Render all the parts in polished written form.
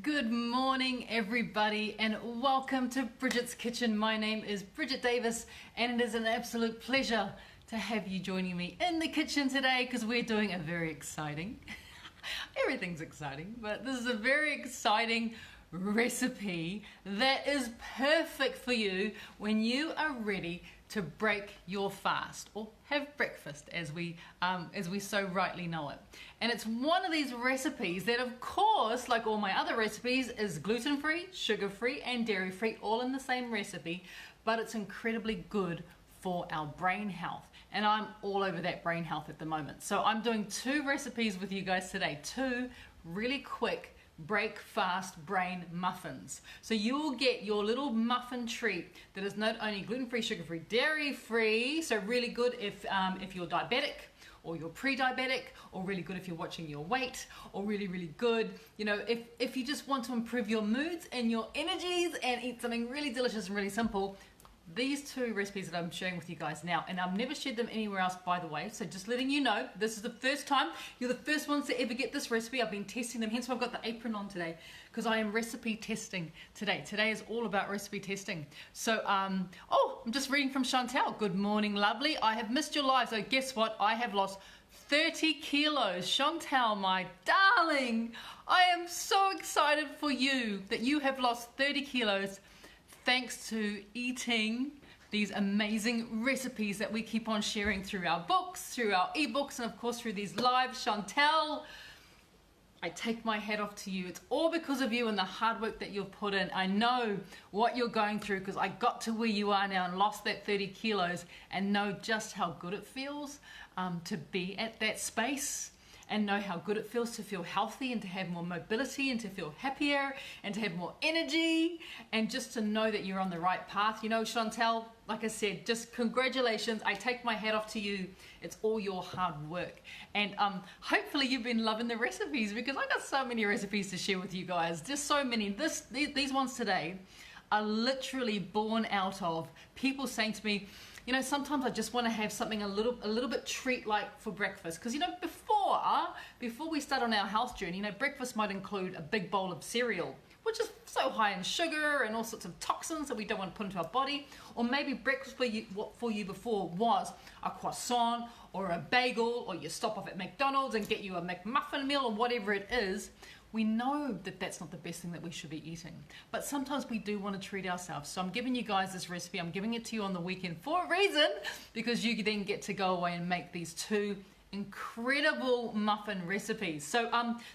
Good morning, everybody, and welcome to Bridget's Kitchen. My name is Bridget Davis, and it is an absolute pleasure to have you joining me in the kitchen today because we're doing a very exciting, everything's exciting, but this is a very exciting recipe that is perfect for you when you are ready to break your fast or have breakfast as we so rightly know it. And it's one of these recipes that, of course, like all my other recipes, is gluten-free, sugar-free and dairy-free, all in the same recipe, but it's incredibly good for our brain health. And I'm all over that brain health at the moment. So I'm doing two recipes with you guys today, two really quick break fast brain muffins. So you will get your little muffin treat that is not only gluten-free, sugar-free, dairy-free, so really good if you're diabetic or you're pre-diabetic, or really good if you're watching your weight, or really good, you know, if you just want to improve your moods and your energies and eat something really delicious and really simple. These two recipes that I'm sharing with you guys now, and I've never shared them anywhere else, by the way, so just letting you know, this is the first time, you're the first ones to ever get this recipe. I've been testing them, hence why I've got the apron on today, because I am recipe testing today. Today is all about recipe testing. So, I'm just reading from Chantel. Good morning, lovely. I have missed your live, so guess what? I have lost 30 kilos. Chantel, my darling, I am so excited for you that you have lost 30 kilos thanks to eating these amazing recipes that we keep on sharing through our books, through our ebooks, and of course through these lives. Chantel, I take my hat off to you. It's all because of you and the hard work that you've put in. I know what you're going through because I got to where you are now and lost that 30 kilos and know just how good it feels to be at that space, and know how good it feels to feel healthy and to have more mobility and to feel happier and to have more energy and just to know that you're on the right path. You know, Chantel, like I said, just congratulations. I take my hat off to you. It's all your hard work. And hopefully you've been loving the recipes because I got so many recipes to share with you guys. Just so many. These ones today are literally born out of people saying to me, you know, sometimes I just want to have something a little bit treat-like for breakfast. Because, you know, before we start on our health journey, you know, breakfast might include a big bowl of cereal, which is so high in sugar and all sorts of toxins that we don't want to put into our body. Or maybe breakfast for you before was a croissant or a bagel, or you stop off at McDonald's and get you a McMuffin meal or whatever it is. We know that that's not the best thing that we should be eating, but sometimes we do want to treat ourselves. So I'm giving you guys this recipe. I'm giving it to you on the weekend for a reason, because you then get to go away and make these two incredible muffin recipes. So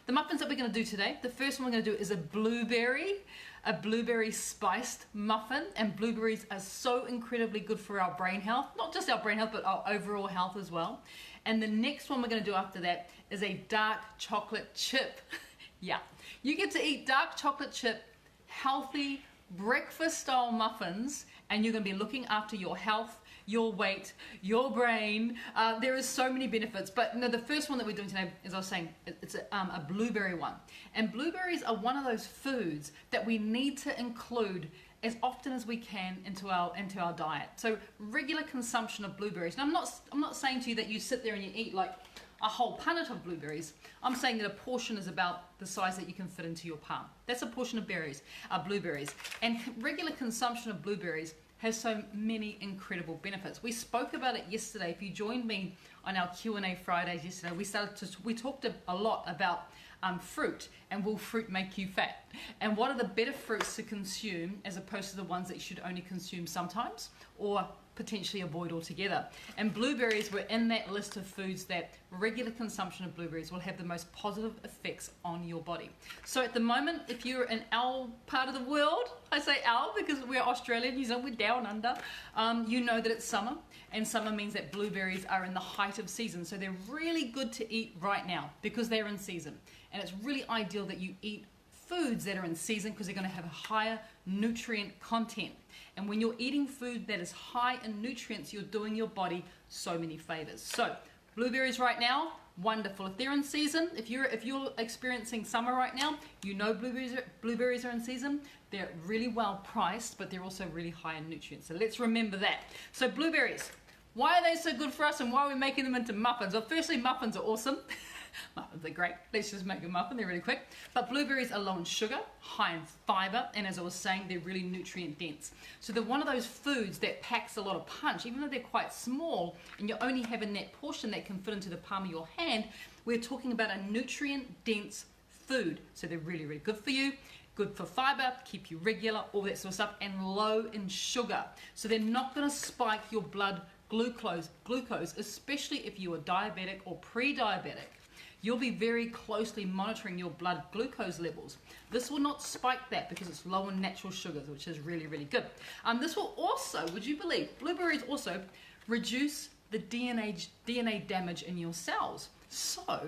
the muffins that we're going to do today, the first one we're going to do is a blueberry spiced muffin. And blueberries are so incredibly good for our brain health, not just our brain health, but our overall health as well. And the next one we're going to do after that is a dark chocolate chip. Yeah, you get to eat dark chocolate chip, healthy breakfast style muffins, and you're going to be looking after your health, your weight, your brain. There is so many benefits, but no, the first one that we're doing today, as I was saying, it's a blueberry one. And blueberries are one of those foods that we need to include as often as we can into our diet. So regular consumption of blueberries. And I'm not saying to you that you sit there and you eat like a whole punnet of blueberries. I'm saying that a portion is about the size that you can fit into your palm. That's a portion of blueberries. And regular consumption of blueberries has so many incredible benefits. We spoke about it yesterday. If you joined me on our Q&A Fridays yesterday, we talked a lot about fruit, and will fruit make you fat? And what are the better fruits to consume as opposed to the ones that you should only consume sometimes or potentially avoid altogether? And blueberries were in that list of foods that regular consumption of blueberries will have the most positive effects on your body. So at the moment, if you're in our part of the world, I say our because we're Australian, New Zealand, we're down under, you know that it's summer, and summer means that blueberries are in the height of season. So they're really good to eat right now because they're in season. And it's really ideal that you eat foods that are in season because they're going to have a higher nutrient content. And when you're eating food that is high in nutrients, you're doing your body so many favors. So blueberries right now, wonderful. If they're in season, if you're experiencing summer right now, you know blueberries are in season. They're really well priced, but they're also really high in nutrients. So let's remember that. So blueberries, why are they so good for us and why are we making them into muffins? Well, firstly, muffins are awesome. Muffins are great. Let's just make a muffin, they're really quick. But blueberries are low in sugar, high in fiber, and as I was saying, they're really nutrient dense. So they're one of those foods that packs a lot of punch, even though they're quite small, and you're only having that portion that can fit into the palm of your hand. We're talking about a nutrient dense food. So they're really, really good for you. Good for fiber, keep you regular, all that sort of stuff, and low in sugar. So they're not going to spike your blood glucose, especially if you are diabetic or pre-diabetic. You'll be very closely monitoring your blood glucose levels. This will not spike that because it's low in natural sugars, which is really, really good. This will also, would you believe, blueberries also reduce the DNA damage in your cells. So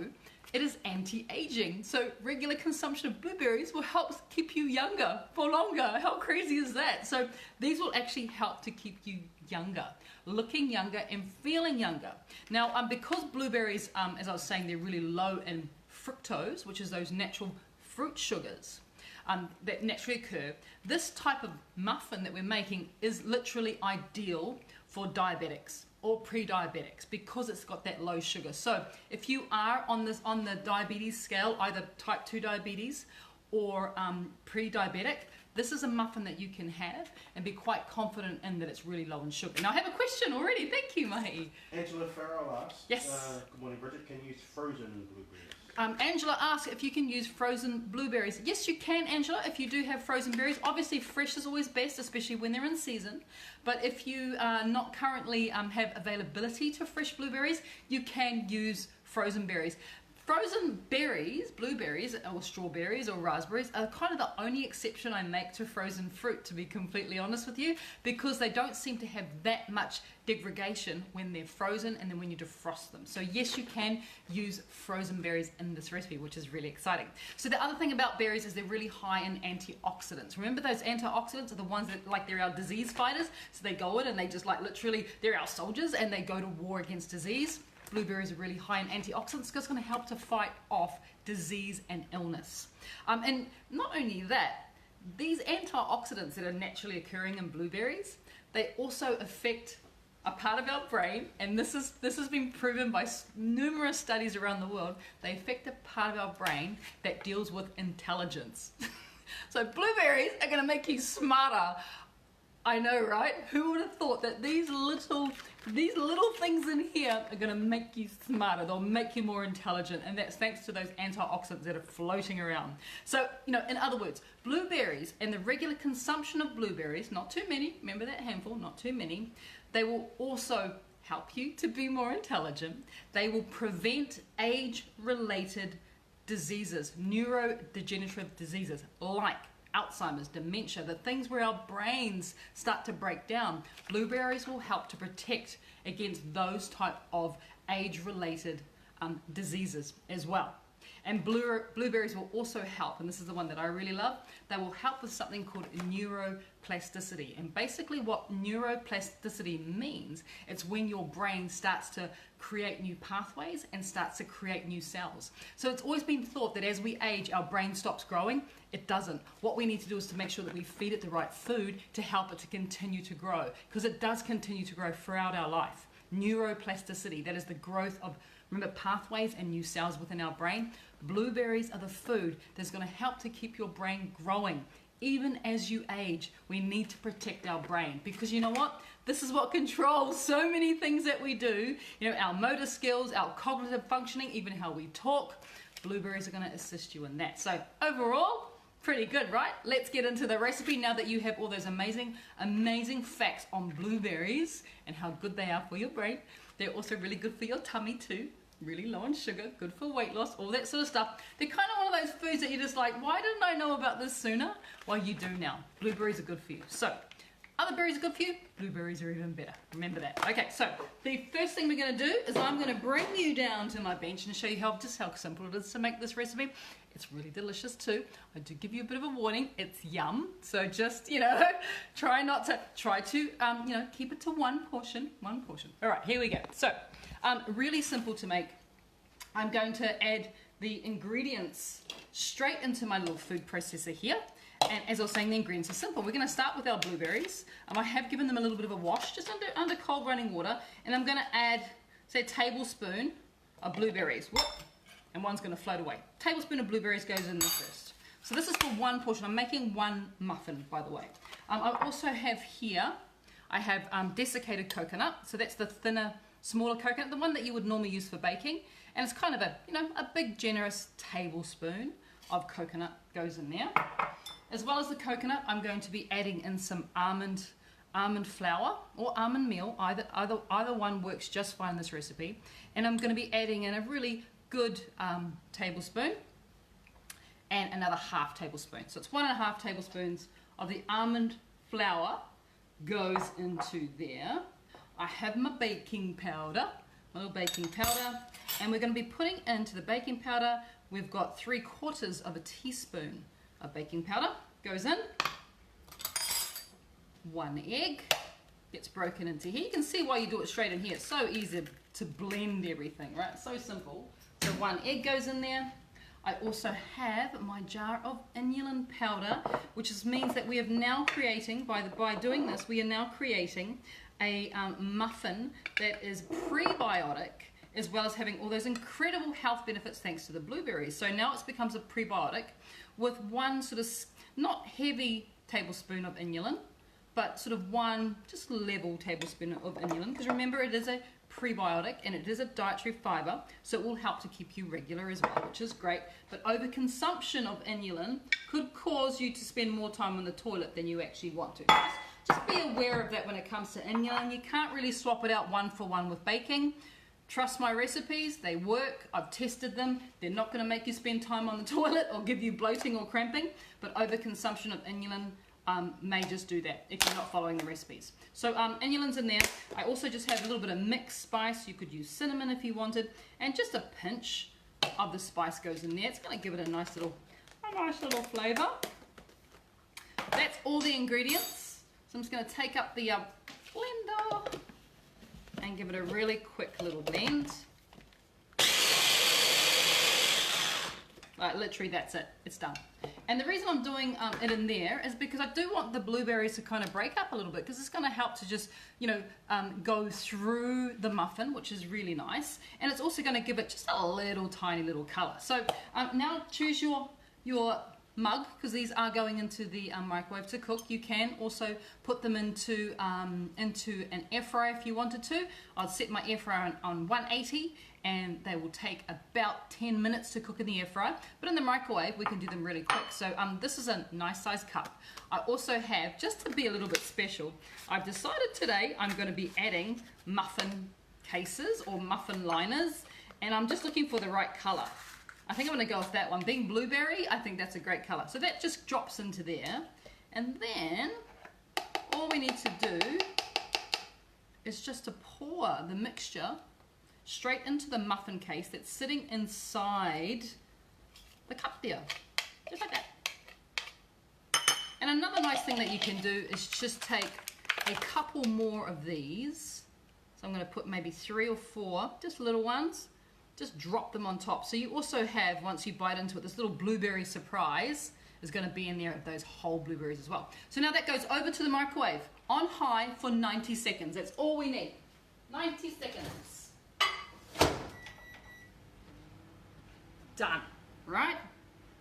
it is anti-aging. So regular consumption of blueberries will help keep you younger for longer. How crazy is that? So these will actually help to keep you younger, looking younger and feeling younger. Now, because blueberries, as I was saying, they're really low in fructose, which is those natural fruit sugars that naturally occur, this type of muffin that we're making is literally ideal for diabetics or pre-diabetics because it's got that low sugar. So if you are on the diabetes scale, either type 2 diabetes or pre-diabetic, this is a muffin that you can have and be quite confident in that it's really low in sugar. Now I have a question already. Thank you, Mahi. Angela Farrell asks, yes. Good morning, Bridget, can you use frozen blueberries? Angela asks if you can use frozen blueberries. Yes, you can, Angela, if you do have frozen berries. Obviously, fresh is always best, especially when they're in season. But if you not currently have availability to fresh blueberries, you can use frozen berries. Frozen berries, blueberries or strawberries or raspberries are kind of the only exception I make to frozen fruit, to be completely honest with you, because they don't seem to have that much degradation when they're frozen and then when you defrost them. So yes, you can use frozen berries in this recipe, which is really exciting. So the other thing about berries is they're really high in antioxidants. Remember those antioxidants are the ones that, like, they're our disease fighters, so they go in and they just, like, literally, they're our soldiers and they go to war against disease. Blueberries are really high in antioxidants because it's going to help to fight off disease and illness. And not only that, these antioxidants that are naturally occurring in blueberries, they also affect a part of our brain, and this has been proven by numerous studies around the world. They affect a part of our brain that deals with intelligence. So blueberries are going to make you smarter. I know, right? Who would have thought that these little things in here are going to make you smarter? They'll make you more intelligent, and that's thanks to those antioxidants that are floating around. So, you know, in other words, blueberries and the regular consumption of blueberries, not too many, remember that handful, not too many, they will also help you to be more intelligent. They will prevent age-related diseases, neurodegenerative diseases like Alzheimer's, dementia, the things where our brains start to break down. Blueberries will help to protect against those type of age-related diseases as well. And blueberries will also help, and this is the one that I really love, they will help with something called neuroplasticity. And basically what neuroplasticity means, it's when your brain starts to create new pathways and starts to create new cells. So it's always been thought that as we age, our brain stops growing. It doesn't. What we need to do is to make sure that we feed it the right food to help it to continue to grow, because it does continue to grow throughout our life. Neuroplasticity, that is the growth of, remember, pathways and new cells within our brain. Blueberries are the food that's going to help to keep your brain growing. Even as you age, we need to protect our brain, because you know what? This is what controls so many things that we do. You know, our motor skills, our cognitive functioning, even how we talk. Blueberries are going to assist you in that. So overall, pretty good, right? Let's get into the recipe now that you have all those amazing facts on blueberries and how good they are for your brain. They're also really good for your tummy too. Really low in sugar, good for weight loss, all that sort of stuff. They're kind of one of those foods that you're just like, why didn't I know about this sooner? Well, you do now. Blueberries are good for you. So, other berries are good for you, blueberries are even better. Remember that. Okay, so the first thing we're going to do is I'm going to bring you down to my bench and show you how simple it is to make this recipe. It's really delicious too. I do give you a bit of a warning. It's yum. So just, you know, try to, you know, keep it to one portion. All right, here we go. So, really simple to make. I'm going to add the ingredients straight into my little food processor here. And as I was saying, the ingredients are simple. We're going to start with our blueberries. I have given them a little bit of a wash, just under cold running water. And I'm going to add, say, a tablespoon of blueberries. Whoop. and one's going to float away. Tablespoon of blueberries goes in there first. So this is for one portion. I'm making one muffin, by the way. I also have here, I have desiccated coconut. So that's the thinner, smaller coconut, the one that you would normally use for baking. And it's kind of a, you know, a big generous tablespoon of coconut goes in there. As well as the coconut, I'm going to be adding in some almond flour or almond meal. Either one works just fine in this recipe. And I'm going to be adding in a really good tablespoon and another half tablespoon. So it's 1.5 tablespoons of the almond flour goes into there. I have my baking powder, my little baking powder, and we're going to be putting into the baking powder, we've got 3/4 of a teaspoon of baking powder goes in. 1 egg gets broken into here. You can see why you do it straight in here. It's so easy to blend everything, right? So simple. So 1 egg goes in there. I also have my jar of inulin powder, which means that we are now creating, by doing this, we are now creating a muffin that is prebiotic, as well as having all those incredible health benefits thanks to the blueberries. So now it becomes a prebiotic with one sort of, not heavy tablespoon of inulin, but sort of one just level tablespoon of inulin, because remember it is a prebiotic and it is a dietary fiber, so it will help to keep you regular as well, which is great. But overconsumption of inulin could cause you to spend more time on the toilet than you actually want to. Just be aware of that when it comes to inulin. You can't really swap it out one for one with baking. Trust my recipes, they work, I've tested them. They're not going to make you spend time on the toilet or give you bloating or cramping, but overconsumption of inulin may just do that if you're not following the recipes. So inulin's in there. I also just have a little bit of mixed spice. You could use cinnamon if you wanted, and just a pinch of the spice goes in there. It's going to give it a nice little flavor. That's all the ingredients. So I'm just going to take up the blender and give it a really quick little blend. Literally that's it, it's done. And the reason I'm doing it in there is because I do want the blueberries to kind of break up a little bit, because it's going to help to just, you know, go through the muffin, which is really nice. And it's also going to give it just a little tiny little color. So now choose your mug, because these are going into the microwave to cook. You can also put them into an air fryer if you wanted to. I'll set my air fryer on 180, and they will take about 10 minutes to cook in the air fryer, but in the microwave we can do them really quick. So this is a nice size cup. I also have, just to be a little bit special, I've decided today I'm going to be adding muffin cases or muffin liners, and I'm just looking for the right color. I think I'm going to go with that one. Being blueberry, I think that's a great color. So that just drops into there, and then all we need to do is just to pour the mixture straight into the muffin case that's sitting inside the cup there, just like that. And another nice thing that you can do is just take a couple more of these. So I'm going to put maybe 3 or 4, just little ones, just drop them on top. So you also have, once you bite into it, this little blueberry surprise is going to be in there, those whole blueberries as well. So now that goes over to the microwave on high for 90 seconds. That's all we need. 90 seconds. Done, right?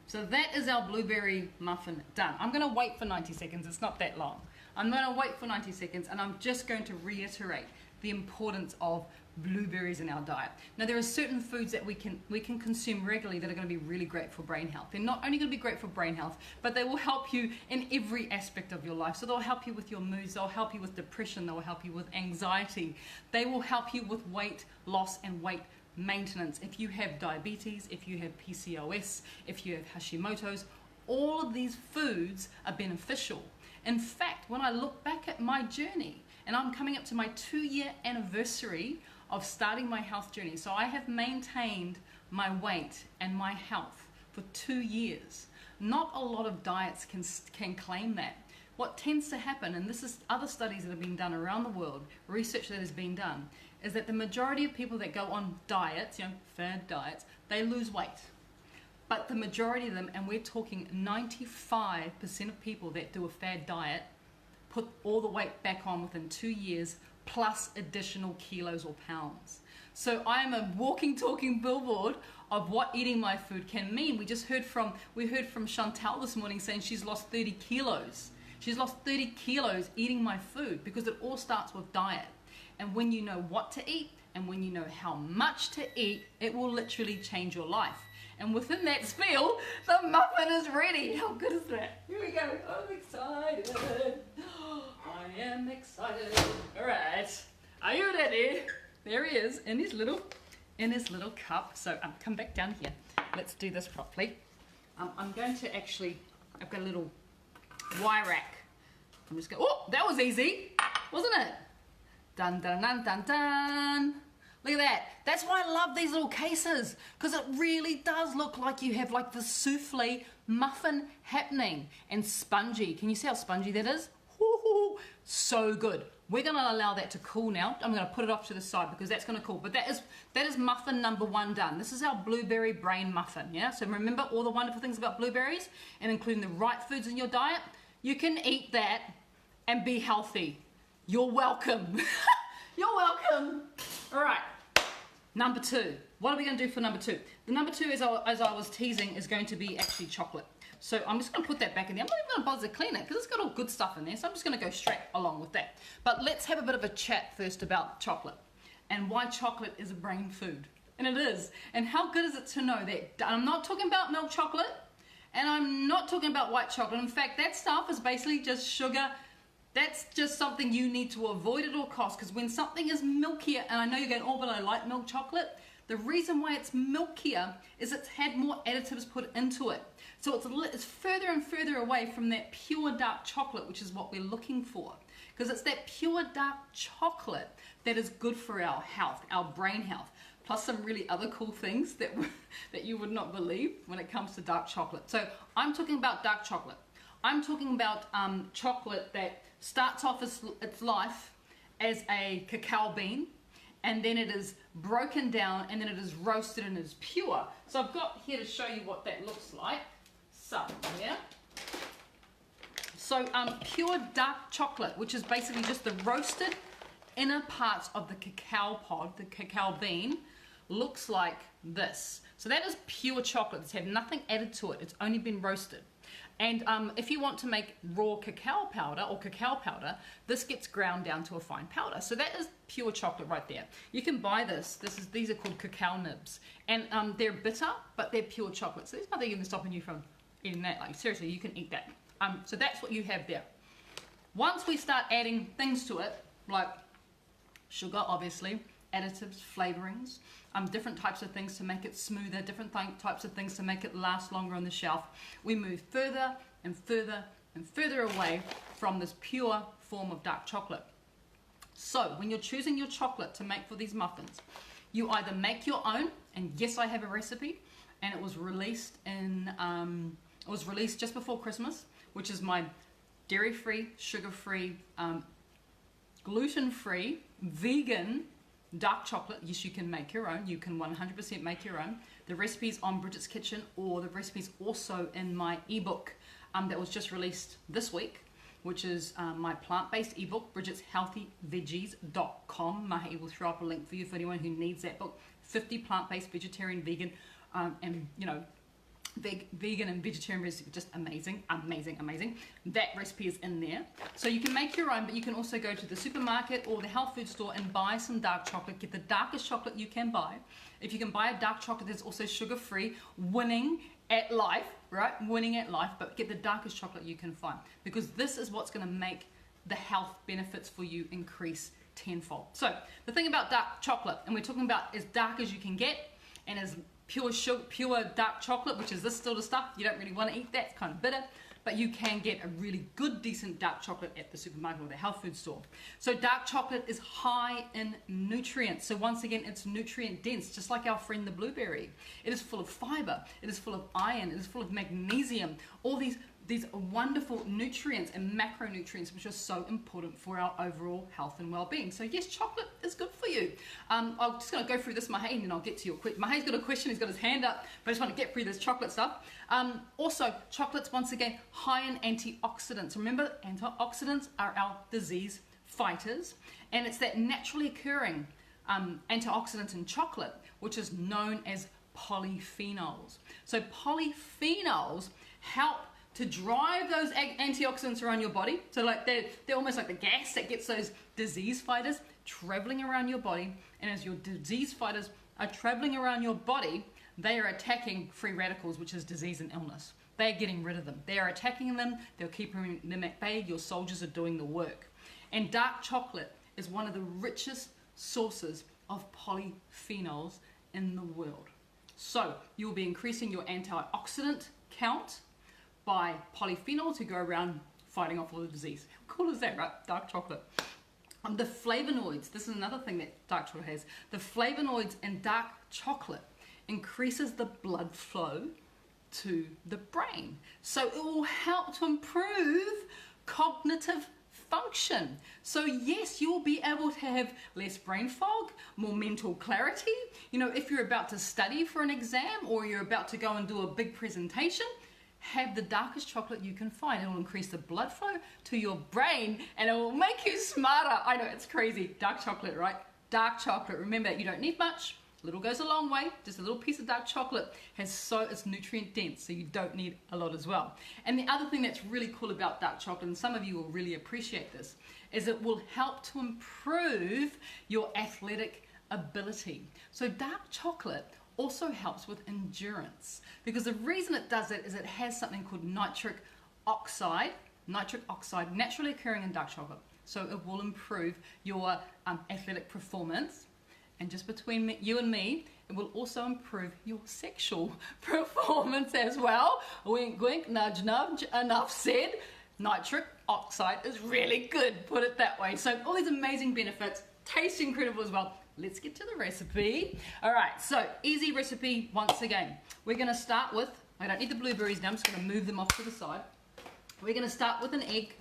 So that is our blueberry muffin done. I'm going to wait for 90 seconds. It's not that long. I'm going to wait for 90 seconds, and I'm just going to reiterate the importance of blueberries in our diet. Now, there are certain foods that we can consume regularly that are going to be really great for brain health. They're not only going to be great for brain health, but they will help you in every aspect of your life. So they'll help you with your moods, they'll help you with depression, they'll help you with anxiety, they will help you with weight loss and weight maintenance. If you have diabetes, if you have PCOS, if you have Hashimoto's, all of these foods are beneficial. In fact, when I look back at my journey, and I'm coming up to my 2-year anniversary of starting my health journey, so I have maintained my weight and my health for 2 years. Not a lot of diets can claim that. What tends to happen, and this is other studies that have been done around the world, research that has been done, is that the majority of people that go on diets, you know, fad diets, they lose weight. But the majority of them, and we're talking 95% of people that do a fad diet, put all the weight back on within 2 years, plus additional kilos or pounds. So I am a walking, talking billboard of what eating my food can mean. We heard from Chantal this morning saying she's lost 30 kilos. She's lost 30 kilos eating my food because it all starts with diet. And when you know what to eat and when you know how much to eat, it will literally change your life. And within that spiel, the muffin is ready. How good is that? Here we go. I'm excited. I am excited. All right. Are you ready? There he is in his little cup. So come back down here. Let's do this properly. I'm going to actually, I've got a little wire rack. I'm just going, oh, that was easy, wasn't it? Dun, dun, dun, dun, dun. Look at that. That's why I love these little cases, because it really does look like you have like the souffle muffin happening, and spongy. Can you see how spongy that is? Woo-hoo. So good. We're going to allow that to cool now. I'm going to put it off to the side because that's going to cool. But that is muffin number 1 done. This is our blueberry brain muffin. Yeah. So remember all the wonderful things about blueberries, and including the right foods in your diet. You can eat that and be healthy. You're welcome. You're welcome. All right. Number 2. What are we going to do for number 2? The number 2, as I was teasing, is going to be actually chocolate. So I'm just going to put that back in there. I'm not even going to bother to clean it because it's got all good stuff in there. So I'm just going to go straight along with that. But let's have a bit of a chat first about chocolate and why chocolate is a brain food. And it is. And how good is it to know that? I'm not talking about milk chocolate, and I'm not talking about white chocolate. In fact, that stuff is basically just sugar. That's just something you need to avoid at all costs, because when something is milkier, and I know you're going, oh, but I like milk chocolate. The reason why it's milkier is it's had more additives put into it. So it's further and further away from that pure dark chocolate, which is what we're looking for. Because it's that pure dark chocolate that is good for our health, our brain health, plus some really other cool things that you would not believe when it comes to dark chocolate. So I'm talking about dark chocolate. I'm talking about chocolate that starts off its life as a cacao bean, and then it is broken down, and then it is roasted and is pure. So I've got here to show you what that looks like. So, yeah. So pure dark chocolate, which is basically just the roasted inner parts of the cacao pod, the cacao bean, looks like this. So that is pure chocolate. It's had nothing added to it. It's only been roasted. And if you want to make raw cacao powder or cacao powder, this gets ground down to a fine powder. So that is pure chocolate right there. You can buy this. These are called cacao nibs. And they're bitter, but they're pure chocolate. So there's nothing even stopping you from eating that. Like, seriously, you can eat that. So that's what you have there. Once we start adding things to it, like sugar, obviously, additives, flavorings, different types of things to make it smoother, different types of things to make it last longer on the shelf, we move further and further and further away from this pure form of dark chocolate. So when you're choosing your chocolate to make for these muffins, you either make your own, and yes, I have a recipe, and it was released just before Christmas, which is my dairy-free, sugar-free, gluten-free, vegan dark chocolate. Yes, you can make your own. You can 100% make your own. The recipe's on Bridget's Kitchen, or the recipe's also in my ebook that was just released this week, which is my plant-based ebook, bridgetshealthyveggies.com. Mahi will throw up a link for you for anyone who needs that book. 50 plant-based, vegetarian, vegan, and vegan and vegetarian recipe, just amazing. That recipe is in there. So you can make your own, but you can also go to the supermarket or the health food store and buy some dark chocolate. Get the darkest chocolate you can buy. If you can buy a dark chocolate that's also sugar-free, winning at life, right? Winning at life, but get the darkest chocolate you can find, because this is what's going to make the health benefits for you increase tenfold. So the thing about dark chocolate, and we're talking about as dark as you can get, and as pure dark chocolate, which is this sort of stuff. You don't really want to eat that, it's kind of bitter, but you can get a really good, decent dark chocolate at the supermarket or the health food store. So dark chocolate is high in nutrients. So once again, it's nutrient dense, just like our friend the blueberry. It is full of fiber, it is full of iron, it is full of magnesium, all these wonderful nutrients and macronutrients, which are so important for our overall health and well-being. So yes, chocolate is good for you. I'm just going to go through this, Mahi, and then I'll get to your question. Mahi's got a question, he's got his hand up, but I just want to get through this chocolate stuff. Also, chocolate's once again high in antioxidants. Remember, antioxidants are our disease fighters, and it's that naturally occurring antioxidant in chocolate, which is known as polyphenols. So polyphenols help to drive those antioxidants around your body. So like they're almost like the gas that gets those disease fighters traveling around your body. And as your disease fighters are traveling around your body, they are attacking free radicals, which is disease and illness. They're getting rid of them. They are attacking them. They're keeping them at bay. Your soldiers are doing the work. And dark chocolate is one of the richest sources of polyphenols in the world. So you'll be increasing your antioxidant count by polyphenols to go around fighting off all the disease. How cool is that, right? Dark chocolate. The flavonoids, this is another thing that dark chocolate has. The flavonoids in dark chocolate increases the blood flow to the brain. So it will help to improve cognitive function. So yes, you'll be able to have less brain fog, more mental clarity. You know, if you're about to study for an exam or you're about to go and do a big presentation, have the darkest chocolate you can find. It will increase the blood flow to your brain and it will make you smarter. I know, it's crazy. Dark chocolate, right? Dark chocolate. Remember, you don't need much. Little goes a long way. Just a little piece of dark chocolate it's nutrient dense, so you don't need a lot as well. And the other thing that's really cool about dark chocolate, and some of you will really appreciate this, is it will help to improve your athletic ability. So dark chocolate also helps with endurance, because the reason it does it is it has something called nitric oxide naturally occurring in dark chocolate. So it will improve your athletic performance. And just between you and me, it will also improve your sexual performance as well. Wink, wink, nudge, nudge, enough said. Nitric oxide is really good, put it that way. So all these amazing benefits, taste incredible as well. Let's get to the recipe. All right, so easy recipe once again. We're gonna start with, I don't need the blueberries now, I'm just gonna move them off to the side. We're gonna start with an egg.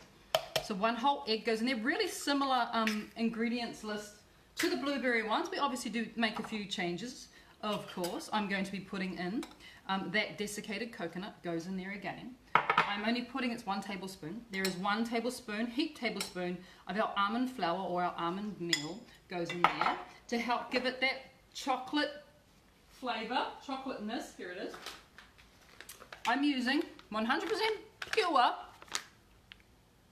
So one whole egg goes in there, really similar ingredients list to the blueberry ones. We obviously do make a few changes, of course. I'm going to be putting in that desiccated coconut goes in there again. I'm only putting, it's 1 tablespoon. There is 1 tablespoon, heaped tablespoon of our almond flour or our almond meal goes in there to help give it that chocolate flavor, chocolateness. Here it is. I'm using 100% pure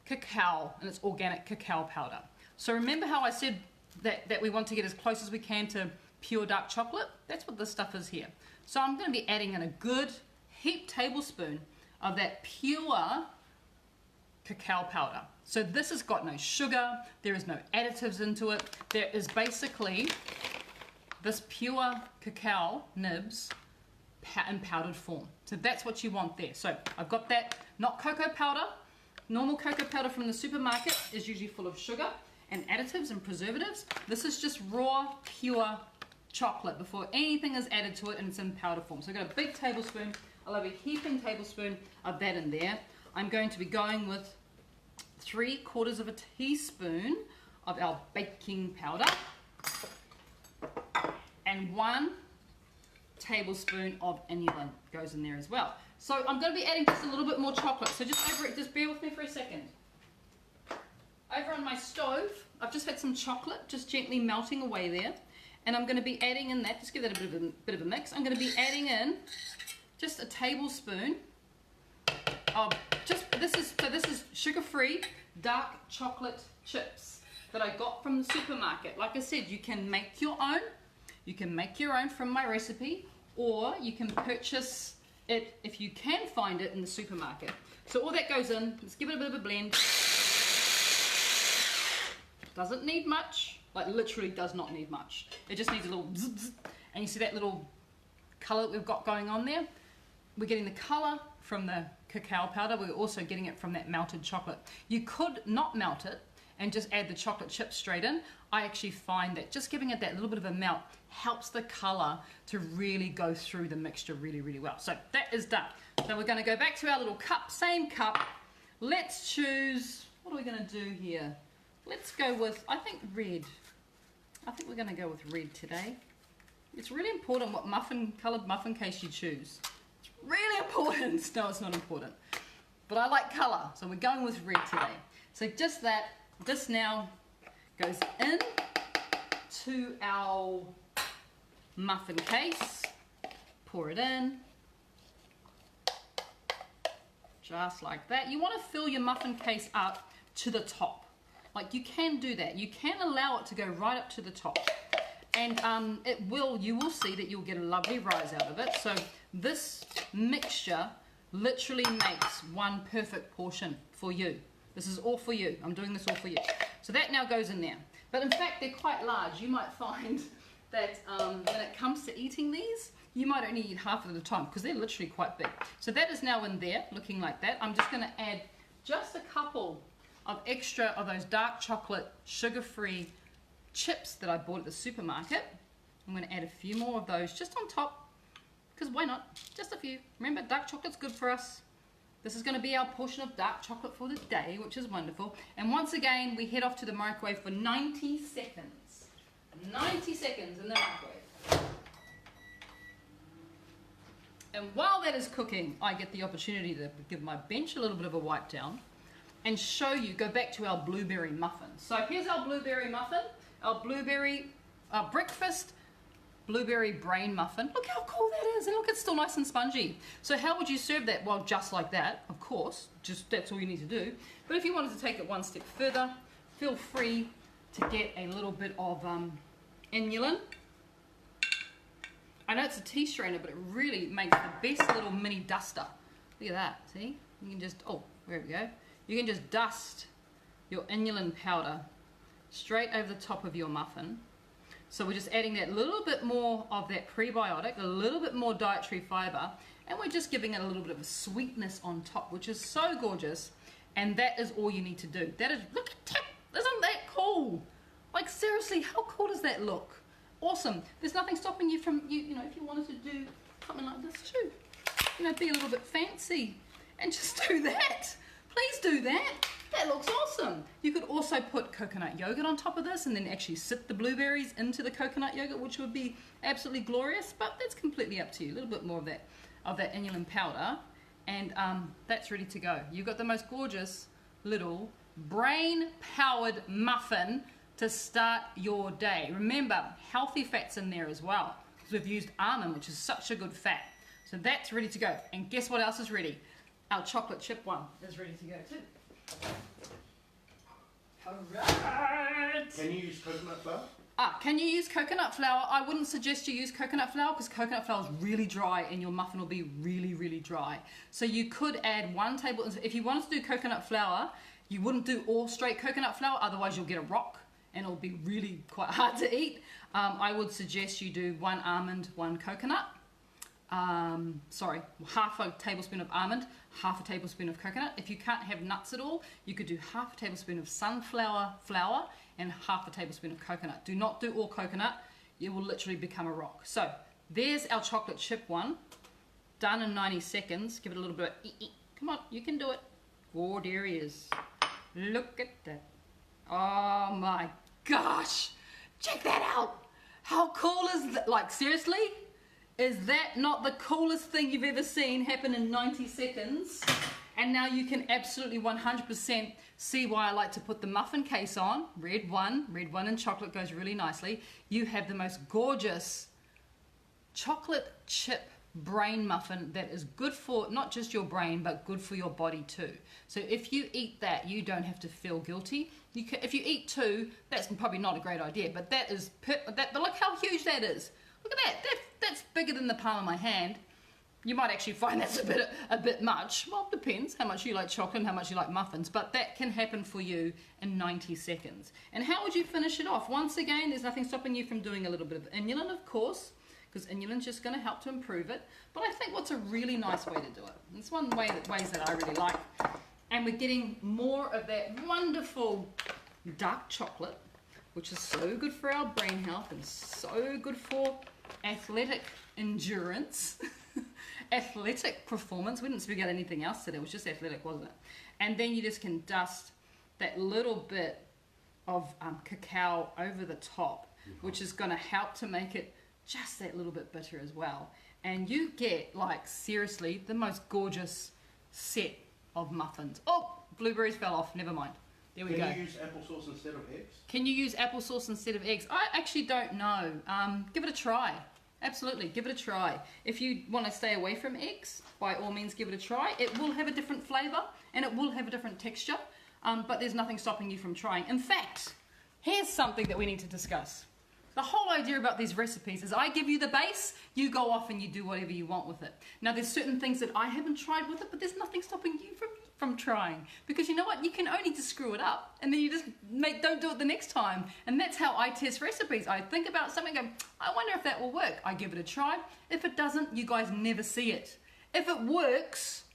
cacao, and it's organic cacao powder. So remember how I said that we want to get as close as we can to pure dark chocolate? That's what this stuff is here. So I'm going to be adding in a good heaped tablespoon of that pure cacao powder. So this has got no sugar, there is no additives into it. There is basically this pure cacao nibs in powdered form. So that's what you want there. So I've got that, not cocoa powder. Normal cocoa powder from the supermarket is usually full of sugar and additives and preservatives. This is just raw, pure chocolate before anything is added to it, and it's in powder form. So I've got a big tablespoon, I'll have a heaping tablespoon of that in there. I'm going to be going with 3/4 of a teaspoon of our baking powder and 1 tablespoon of inulin goes in there as well. So I'm going to be adding just a little bit more chocolate. So just bear with me for a second. Over on my stove, I've just had some chocolate just gently melting away there, and I'm going to be adding in that, just give that a bit of a mix. I'm going to be adding in just a tablespoon of this is sugar-free dark chocolate chips that I got from the supermarket. Like I said, you can make your own. You can make your own from my recipe, or you can purchase it if you can find it in the supermarket. So all that goes in. Let's give it a bit of a blend. Doesn't need much, like literally does not need much. It just needs a little zzz, and you see that little color that we've got going on there? We're getting the color from the cacao powder. We're also getting it from that melted chocolate. You could not melt it and just add the chocolate chips straight in. I actually find that just giving it that little bit of a melt helps the color to really go through the mixture really, really well. So that is done. So we're gonna go back to our little cup, same cup. Let's choose, what are we gonna do here? Let's go with, I think red. I think we're going to go with red today. It's really important what coloured muffin case you choose. It's really important. No, it's not important. But I like colour, so we're going with red today. So just that, this now goes in to our muffin case, pour it in, just like that. You want to fill your muffin case up to the top. Like, you can do that. You can allow it to go right up to the top. And you will see that you'll get a lovely rise out of it. So this mixture literally makes one perfect portion for you. This is all for you. I'm doing this all for you. So that now goes in there. But in fact, they're quite large. You might find that when it comes to eating these, you might only eat half at a time because they're literally quite big. So that is now in there, looking like that. I'm just going to add just a couple of extra of those dark chocolate sugar-free chips that I bought at the supermarket. I'm going to add a few more of those just on top, because why not? Just a few. Remember, dark chocolate's good for us. This is going to be our portion of dark chocolate for the day, which is wonderful. And once again, we head off to the microwave for 90 seconds. 90 seconds in the microwave. And while that is cooking, I get the opportunity to give my bench a little bit of a wipe down and show you, go back to our blueberry muffin. So here's our blueberry muffin, our breakfast blueberry brain muffin. Look how cool that is, and look, it's still nice and spongy. So how would you serve that? Well, just like that, of course, just that's all you need to do. But if you wanted to take it one step further, feel free to get a little bit of inulin. I know it's a tea strainer, but it really makes the best little mini duster. Look at that, see? You can just, oh, there we go. You can just dust your inulin powder straight over the top of your muffin. So we're just adding that little bit more of that prebiotic, a little bit more dietary fiber, and we're just giving it a little bit of a sweetness on top, which is so gorgeous. And that is all you need to do. That is, look at that, isn't that cool? Like, seriously, how cool does that look? Awesome. There's nothing stopping you from, you know, if you wanted to do something like this too, you know, be a little bit fancy and just do that. Please do that. That looks awesome. You could also put coconut yogurt on top of this and then actually sit the blueberries into the coconut yogurt, which would be absolutely glorious, but that's completely up to you. A little bit more of that inulin powder, and that's ready to go. You've got the most gorgeous little brain-powered muffin to start your day. Remember, healthy fats in there as well, because we've used almond, which is such a good fat. So that's ready to go. And guess what else is ready? Our chocolate chip one is ready to go too. Alright! Can you use coconut flour? Can you use coconut flour? I wouldn't suggest you use coconut flour because coconut flour is really dry and your muffin will be really, really dry. So you could add 1 tablespoon. If you wanted to do coconut flour, you wouldn't do all straight coconut flour, otherwise you'll get a rock and it'll be really quite hard to eat. I would suggest you do 1 almond, 1 coconut. Half a tablespoon of almond, half a tablespoon of coconut. If you can't have nuts at all, you could do half a tablespoon of sunflower flour and half a tablespoon of coconut. Do not do all coconut. You will literally become a rock. So there's our chocolate chip one, done in 90 seconds. Give it a little bit of come on, you can do it. Oh, there he is. Look at that. Oh my gosh, check that out. How cool is that? Like, seriously? Is that not the coolest thing you've ever seen happen in 90 seconds? And now you can absolutely 100% see why I like to put the muffin case on. Red one and chocolate goes really nicely. You have the most gorgeous chocolate chip brain muffin that is good for not just your brain, but good for your body too. So if you eat that, you don't have to feel guilty. If you eat 2, that's probably not a great idea, but that is, but look how huge that is. Look at that. That's bigger than the palm of my hand. You might actually find that's a bit much. Well, it depends how much you like chocolate and how much you like muffins, but that can happen for you in 90 seconds. And how would you finish it off? Once again, there's nothing stopping you from doing a little bit of inulin, of course, because inulin's just going to help to improve it. But I think what's a really nice way to do it, it's one way ways that I really like, and we're getting more of that wonderful dark chocolate, which is so good for our brain health and so good for athletic endurance, athletic performance. We didn't speak out anything else today, it was just athletic, wasn't it? And then you just can dust that little bit of cacao over the top, which is going to help to make it just that little bit bitter as well. And you get, like, seriously, the most gorgeous set of muffins. Oh, blueberries fell off, never mind. There we go. Can you use applesauce instead of eggs? Can you use applesauce instead of eggs? I actually don't know. Give it a try. Absolutely, give it a try. If you want to stay away from eggs, by all means give it a try. It will have a different flavour and it will have a different texture, but there's nothing stopping you from trying. In fact, here's something that we need to discuss. The whole idea about these recipes is I give you the base, you go off and you do whatever you want with it. Now there's certain things that I haven't tried with it, but there's nothing stopping you from trying. Because you know what, you can only just screw it up and then you just don't do it the next time. And that's how I test recipes. I think about something and go, I wonder if that will work. I give it a try. If it doesn't, you guys never see it. If it works,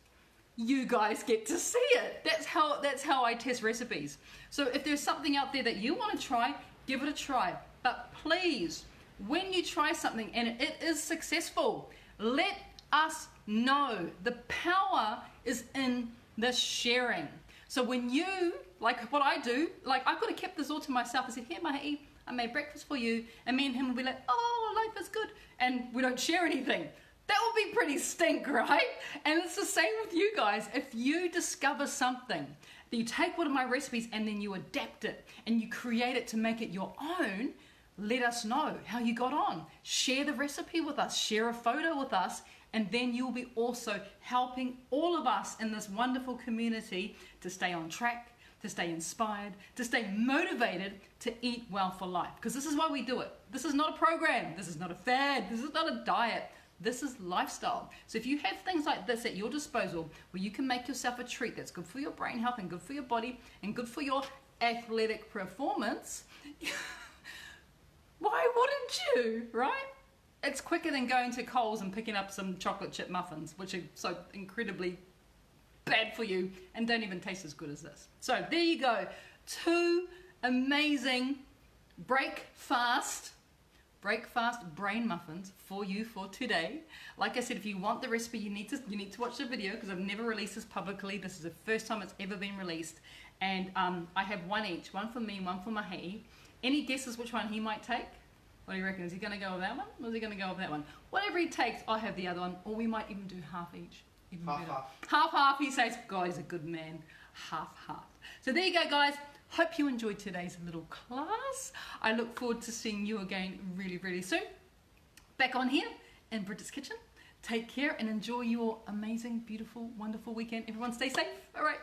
you guys get to see it. That's how I test recipes. So if there's something out there that you want to try, give it a try. But please, when you try something and it is successful, let us know. The power is in the sharing. So when you, like what I do, like I could have kept this all to myself. I said, here, Mahi, I made breakfast for you. And me and him will be like, oh, life is good. And we don't share anything. That would be pretty stink, right? And it's the same with you guys. If you discover something, that you take one of my recipes and then you adapt it and you create it to make it your own, let us know how you got on. Share the recipe with us, share a photo with us, and then you'll be also helping all of us in this wonderful community to stay on track, to stay inspired, to stay motivated to eat well for life. Because this is why we do it. This is not a program. This is not a fad. This is not a diet. This is lifestyle. So if you have things like this at your disposal where you can make yourself a treat that's good for your brain health and good for your body and good for your athletic performance, why wouldn't you, right? It's quicker than going to Coles and picking up some chocolate chip muffins, which are so incredibly bad for you and don't even taste as good as this. So there you go. 2 amazing breakfast brain muffins for you for today. Like I said, if you want the recipe, you need to watch the video because I've never released this publicly. This is the first time it's ever been released. And I have one each, one for me, one for Mahi. Any guesses which one he might take? What do you reckon? Is he going to go with that one or is he going to go with that one? Whatever he takes, I'll have the other one. Or we might even do half each. Even Half, better. half. Half, he says. God, he's a good man. Half. So there you go, guys. Hope you enjoyed today's little class. I look forward to seeing you again really, really soon. Back on here in Bridget's Kitchen. Take care and enjoy your amazing, beautiful, wonderful weekend. Everyone stay safe. All right.